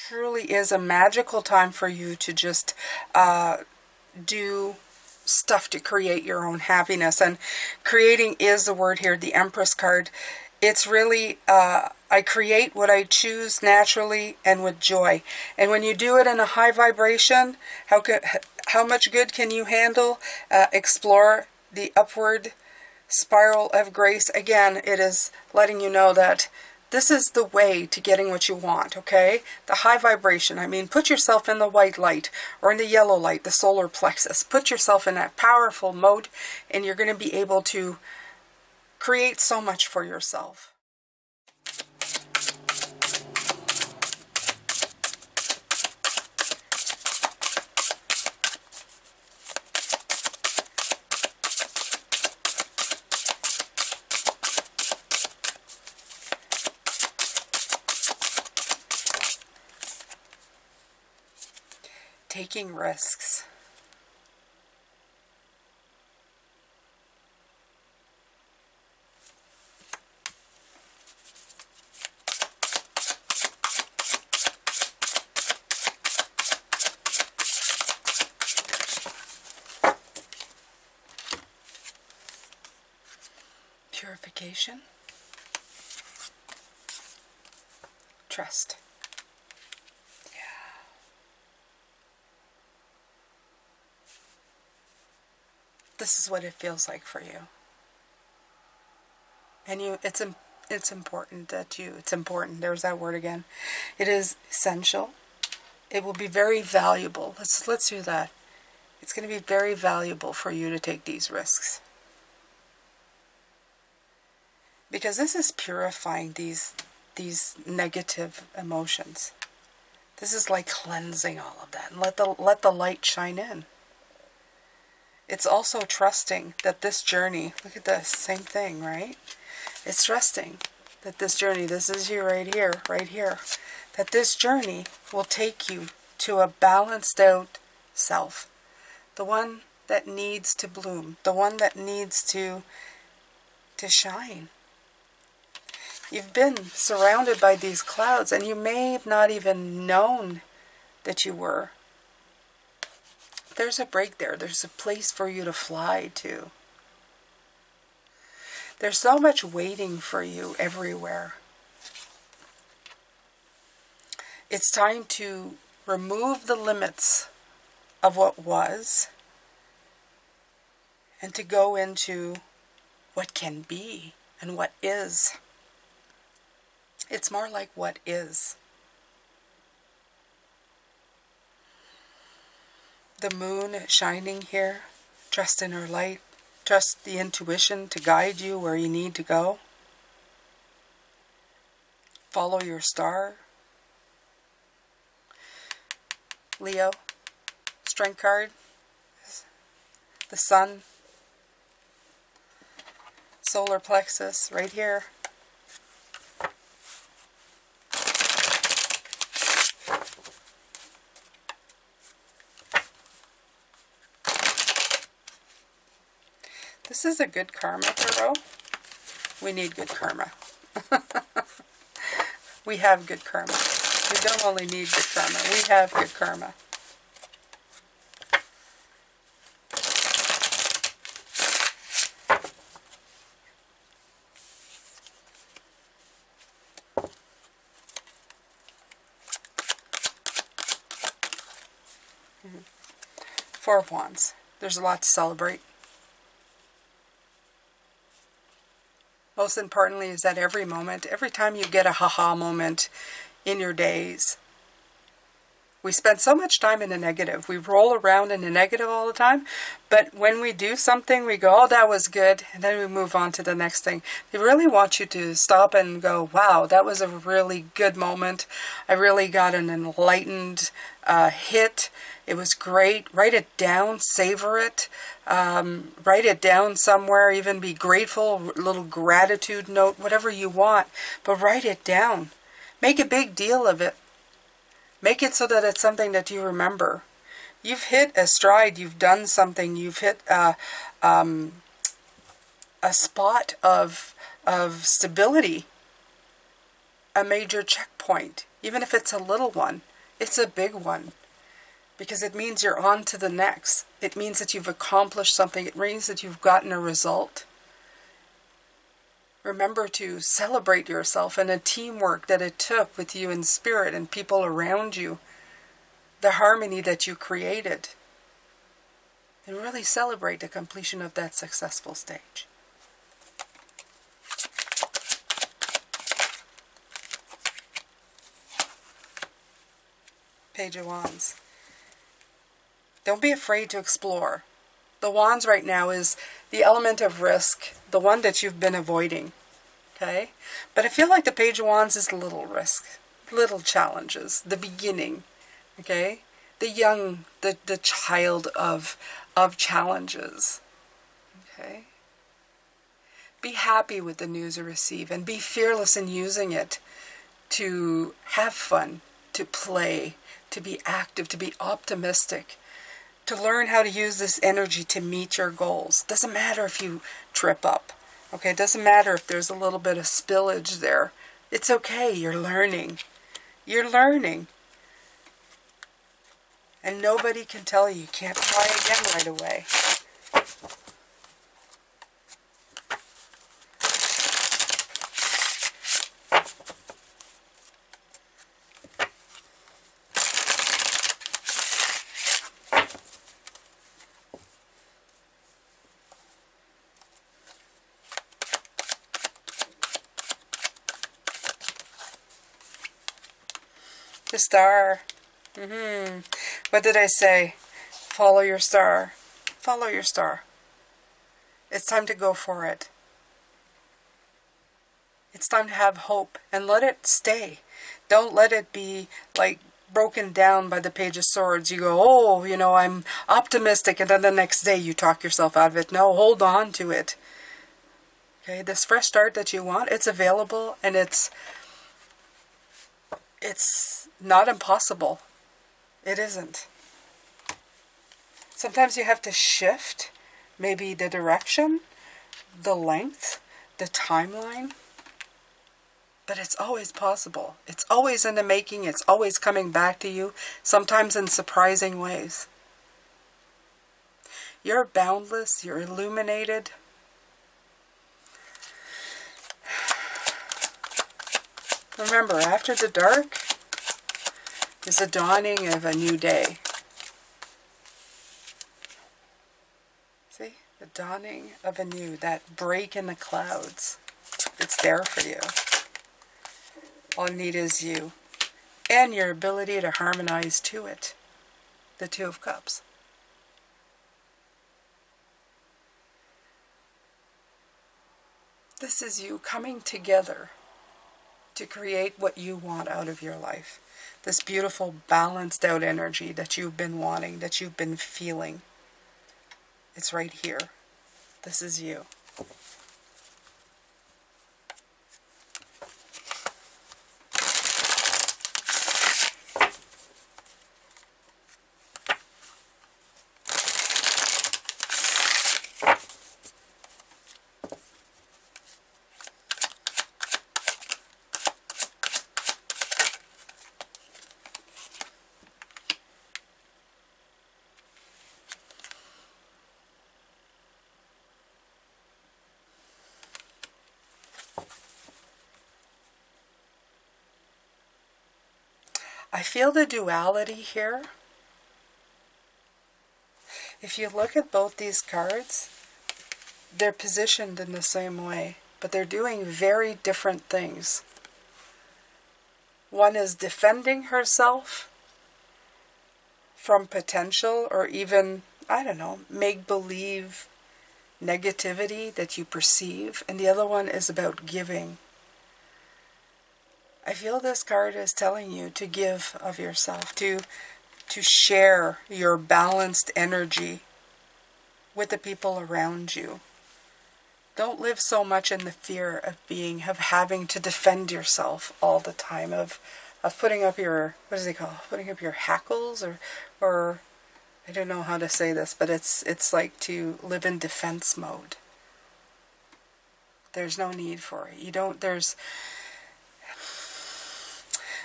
Truly is a magical time for you to just do stuff to create your own happiness. And creating is the word here, the Empress card. It's really, I create what I choose naturally and with joy. And when you do it in a high vibration, how much good can you handle? Explore the upward spiral of grace. Again, it is letting you know that this is the way to getting what you want, okay? The high vibration. I mean, put yourself in the white light or in the yellow light, the solar plexus. Put yourself in that powerful mode and you're going to be able to create so much for yourself. Taking risks. Purification. Trust. This is what it feels like for you. And it's important that it's important, there's that word again. It is essential. It will be very valuable. Let's do that. It's going to be very valuable for you to take these risks. Because this is purifying these negative emotions. This is like cleansing all of that and let the light shine in. It's also trusting that this journey, look at this, same thing, right? It's trusting that this journey, this is you right here, that this journey will take you to a balanced out self. The one that needs to bloom, the one that needs to shine. You've been surrounded by these clouds and you may have not even known that you were. There's a break there. There's a place for you to fly to. There's so much waiting for you everywhere. It's time to remove the limits of what was and to go into what can be and what is. It's more like what is. The moon shining here, trust in her light, trust the intuition to guide you where you need to go. Follow your star. Leo, strength card, the sun, solar plexus right here. This is a good karma tarot. We need good karma. We have good karma. We don't only need good karma. We have good karma. Four of Wands. There's a lot to celebrate. Most importantly is that every moment, every time you get a haha moment in your days, we spend so much time in the negative. We roll around in the negative all the time. But when we do something, we go, oh, that was good. And then we move on to the next thing. They really want you to stop and go, wow, that was a really good moment. I really got an enlightened hit. It was great. Write it down. Savor it. Write it down somewhere. Even be grateful. A little gratitude note. Whatever you want. But write it down. Make a big deal of it. Make it so that it's something that you remember. You've hit a stride, you've done something, you've hit a spot of stability, a major checkpoint. Even if it's a little one, it's a big one. Because it means you're on to the next. It means that you've accomplished something. It means that you've gotten a result. Remember to celebrate yourself and the teamwork that it took with you in spirit and people around you. The harmony that you created. And really celebrate the completion of that successful stage. Page of Wands. Don't be afraid to explore. The Wands right now is the element of risk, the one that you've been avoiding. Okay? But I feel like the Page of Wands is little risk, little challenges, the beginning. Okay? The young, the child of challenges. Okay? Be happy with the news you receive and be fearless in using it to have fun, to play, to be active, to be optimistic, to learn how to use this energy to meet your goals. Doesn't matter if you trip up. Okay, it doesn't matter if there's a little bit of spillage there. It's okay, you're learning. You're learning. And nobody can tell you can't try again right away. The star. What did I say? Follow your star. Follow your star. It's time to go for it. It's time to have hope and let it stay. Don't let it be like broken down by the Page of Swords. You go, oh, you know, I'm optimistic, and then the next day you talk yourself out of it. No, hold on to it. Okay, this fresh start that you want, it's available, and it's not impossible. It isn't. Sometimes you have to shift maybe the direction, the length, the timeline. But it's always possible. It's always in the making. It's always coming back to you, sometimes in surprising ways. You're boundless. You're illuminated. Remember, after the dark is the dawning of a new day. See? The dawning of a new, that break in the clouds. It's there for you. All you need is you. And your ability to harmonize to it. The Two of Cups. This is you coming together to create what you want out of your life. This beautiful, balanced out energy that you've been wanting, that you've been feeling. It's right here. This is you. I feel the duality here. If you look at both these cards, they're positioned in the same way, but they're doing very different things. One is defending herself from potential or even, I don't know, make-believe negativity that you perceive, and the other one is about giving. I feel this card is telling you to give of yourself, to share your balanced energy with the people around you. Don't live so much in the fear of having to defend yourself all the time, of putting up your, what does he call, putting up your hackles or I don't know how to say this, but it's like to live in defense mode. There's no need for it. You don't,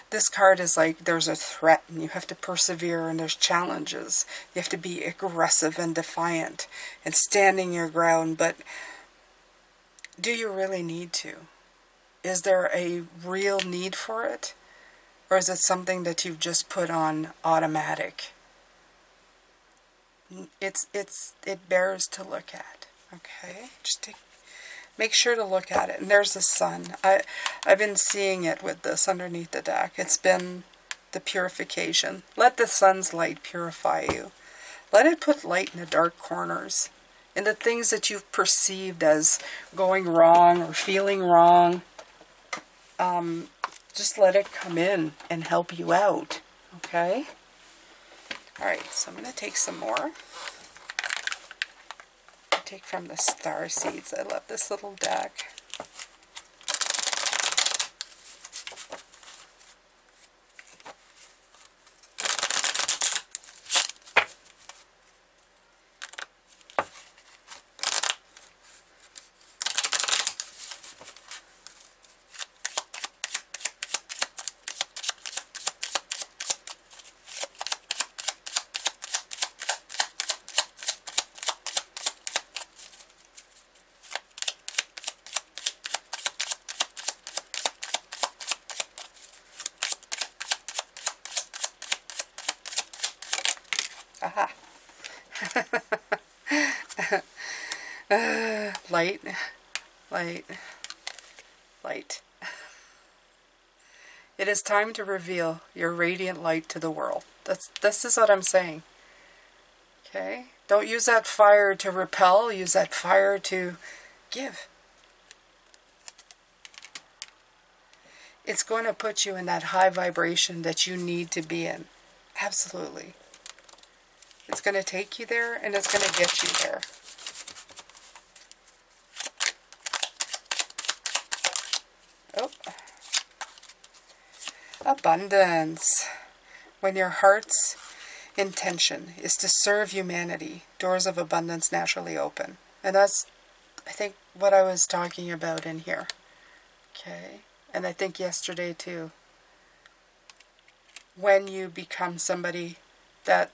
this card is like there's a threat and you have to persevere and there's challenges. You have to be aggressive and defiant and standing your ground, but do you really need to? Is there a real need for it? Or is it something that you've just put on automatic? It bears to look at. Okay? Make sure to look at it. And there's the sun. I've been seeing it with this underneath the deck. It's been the purification. Let the sun's light purify you. Let it put light in the dark corners. In the things that you've perceived as going wrong or feeling wrong. Just let it come in and help you out. Okay? Alright, so I'm going to take some more. Take from the star seeds. I love this little deck. Aha. Light, light, light. It is time to reveal your radiant light to the world. This is what I'm saying. Okay? Don't use that fire to repel. Use that fire to give. It's going to put you in that high vibration that you need to be in. Absolutely. It's going to take you there, and it's going to get you there. Oh. Abundance. When your heart's intention is to serve humanity, doors of abundance naturally open. And that's, I think, what I was talking about in here. Okay? And I think yesterday too. When you become somebody that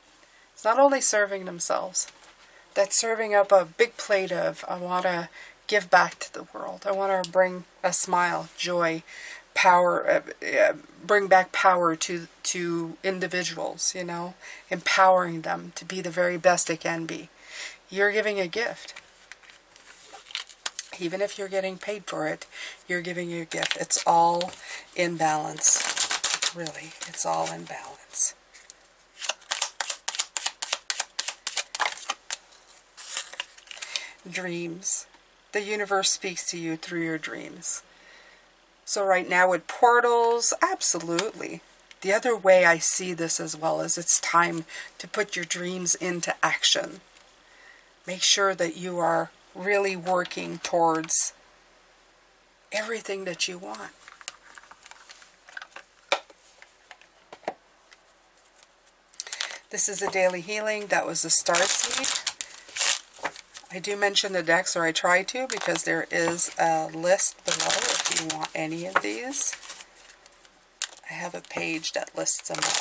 is not only serving themselves, that's serving up a big plate of, I want to give back to the world. I want to bring a smile, joy, power, bring back power to individuals, you know, empowering them to be the very best they can be. You're giving a gift. Even if you're getting paid for it, you're giving a gift. It's all in balance. Really, it's all in balance. Dreams. The universe speaks to you through your dreams. So right now with portals, absolutely. The other way I see this as well is it's time to put your dreams into action. Make sure that you are really working towards everything that you want. This is a daily healing. That was a star seed. I do mention the decks, or I try to, because there is a list below if you want any of these. I have a page that lists them all.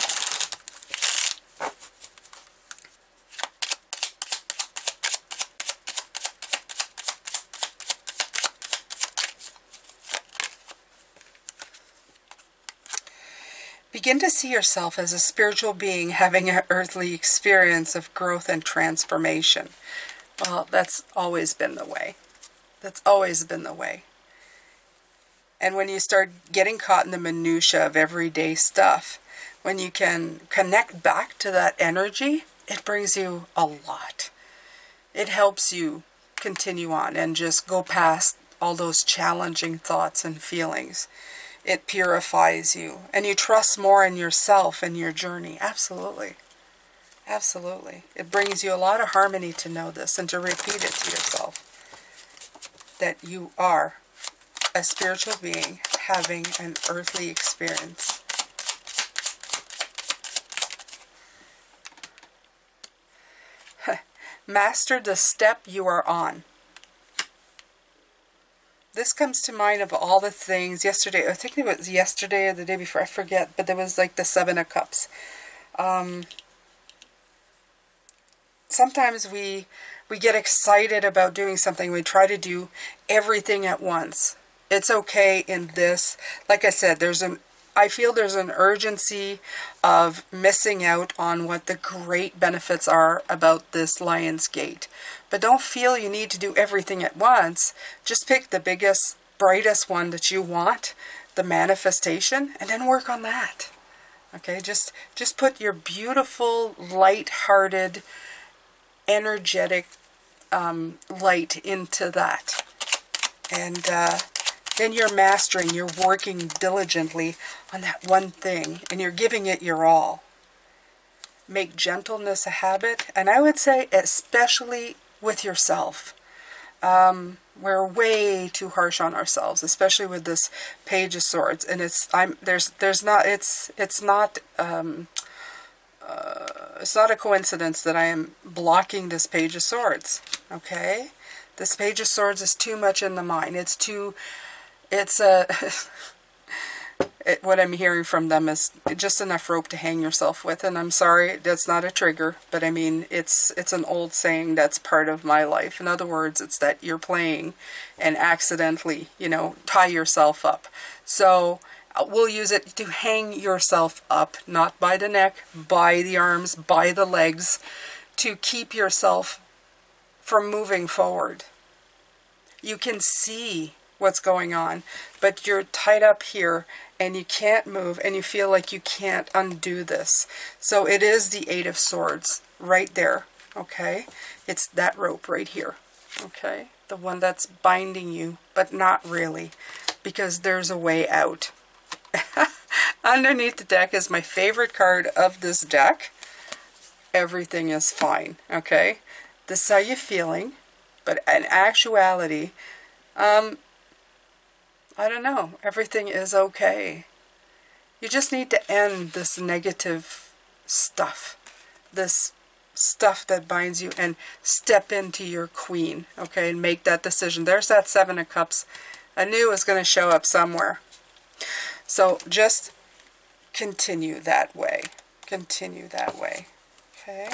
Begin to see yourself as a spiritual being having an earthly experience of growth and transformation. Well, that's always been the way. That's always been the way. And when you start getting caught in the minutia of everyday stuff, when you can connect back to that energy, it brings you a lot. It helps you continue on and just go past all those challenging thoughts and feelings. It purifies you, and you trust more in yourself and your journey. Absolutely. Absolutely. It brings you a lot of harmony to know this and to repeat it to yourself. That you are a spiritual being having an earthly experience. Master the step you are on. This comes to mind of all the things yesterday. I think it was yesterday or the day before. I forget. But there was like the Seven of Cups. Sometimes we get excited about doing something. We try to do everything at once. It's okay in this. Like I said, I feel there's an urgency of missing out on what the great benefits are about this Lion's Gate. But don't feel you need to do everything at once. Just pick the biggest, brightest one that you want, the manifestation, and then work on that. Okay, just put your beautiful, light-hearted, energetic light into that. And then you're mastering, you're working diligently on that one thing, and you're giving it your all. Make gentleness a habit, and I would say especially with yourself. We're way too harsh on ourselves, especially with this Page of Swords, and it's not a coincidence that I am blocking this Page of Swords. Okay, this Page of Swords is too much in the mind. What I'm hearing from them is just enough rope to hang yourself with. And I'm sorry, that's not a trigger, but I mean, it's an old saying that's part of my life. In other words, it's that you're playing and accidentally, tie yourself up. So we'll use it to hang yourself up, not by the neck, by the arms, by the legs, to keep yourself from moving forward. You can see what's going on, but you're tied up here and you can't move, and you feel like you can't undo this. So it is the Eight of Swords right there, okay? It's that rope right here, okay? The one that's binding you, but not really, because there's a way out. Underneath the deck is my favorite card of this deck. Everything is fine, okay? This is how you're feeling, but in actuality, I don't know. Everything is okay. You just need to end this negative stuff. This stuff that binds you, and step into your queen. Okay, and make that decision. There's that Seven of Cups. I knew it was going to show up somewhere. So just continue that way. Continue that way. Okay.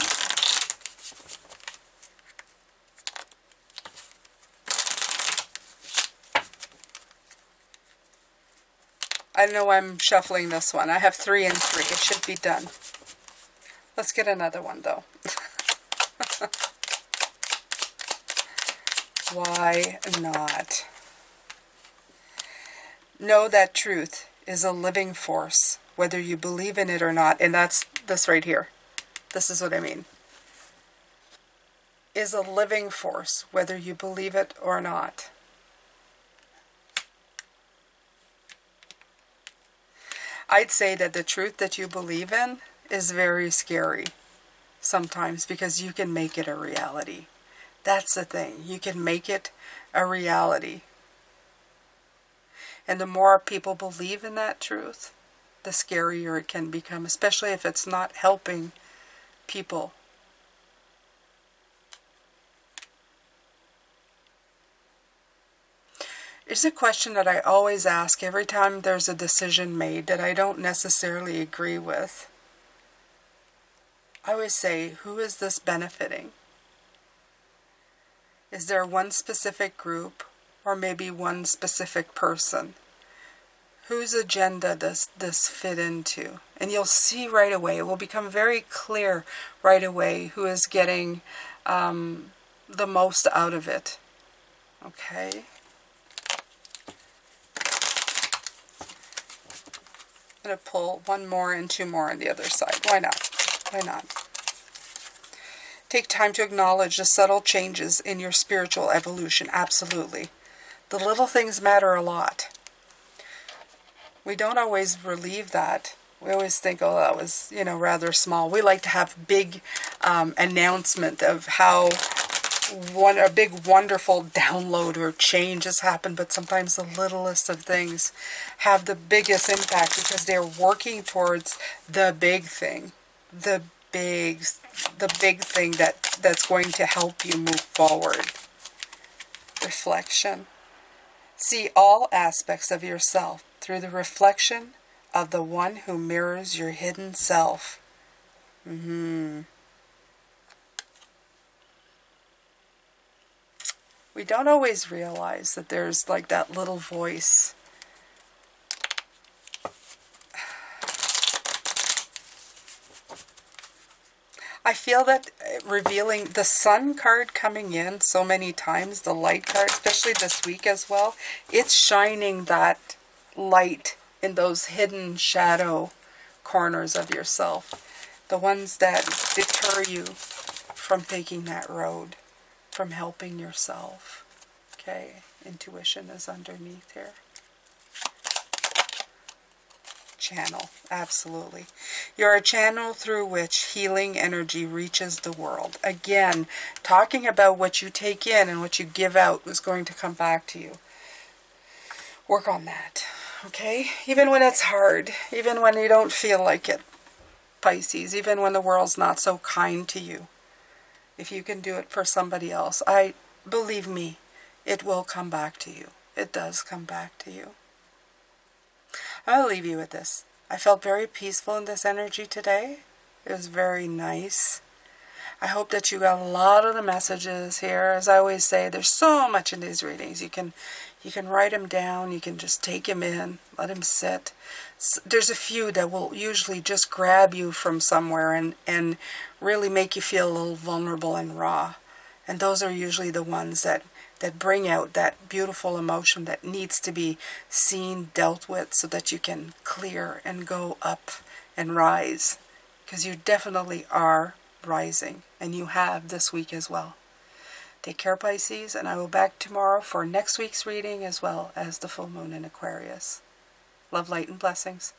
I know I'm shuffling this one. I have 3 and 3. It should be done. Let's get another one, though. Why not? Know that truth is a living force, whether you believe in it or not. And that's this right here. This is what I mean. Is a living force, whether you believe it or not. I'd say that the truth that you believe in is very scary sometimes, because you can make it a reality. That's the thing. You can make it a reality. And the more people believe in that truth, the scarier it can become, especially if it's not helping people. It's a question that I always ask every time there's a decision made that I don't necessarily agree with. I always say, who is this benefiting? Is there one specific group, or maybe one specific person? Whose agenda does this fit into? And you'll see right away, it will become very clear right away who is getting the most out of it. Okay? I'm going to pull one more and 2 more on the other side. Why not? Why not? Take time to acknowledge the subtle changes in your spiritual evolution. Absolutely. The little things matter a lot. We don't always relieve that. We always think, oh, that was, rather small. We like to have big announcement of how a big wonderful download or change has happened, but sometimes the littlest of things have the biggest impact because they're working towards the big thing, the big thing that's going to help you move forward. Reflection. See all aspects of yourself through the reflection of the one who mirrors your hidden self. We don't always realize that there's like that little voice. I feel that revealing the Sun card coming in so many times, the light card, especially this week as well, it's shining that light in those hidden shadow corners of yourself. The ones that deter you from taking that road, from helping yourself. Okay, intuition is underneath here. Channel, absolutely. You're a channel through which healing energy reaches the world. Again, talking about what you take in and what you give out is going to come back to you. Work on that, okay? Even when it's hard, even when you don't feel like it, Pisces, even when the world's not so kind to you. If you can do it for somebody else, believe me, it will come back to you. It does come back to you. I'll leave you with this. I felt very peaceful in this energy today. It was very nice. I hope that you got a lot of the messages here. As I always say, there's so much in these readings. You can write them down. You can just take them in, let them sit. There's a few that will usually just grab you from somewhere and really make you feel a little vulnerable and raw. And those are usually the ones that bring out that beautiful emotion that needs to be seen, dealt with, so that you can clear and go up and rise. Because you definitely are rising, and you have this week as well. Take care, Pisces, and I will be back tomorrow for next week's reading as well as the full moon in Aquarius. Love, light, and blessings.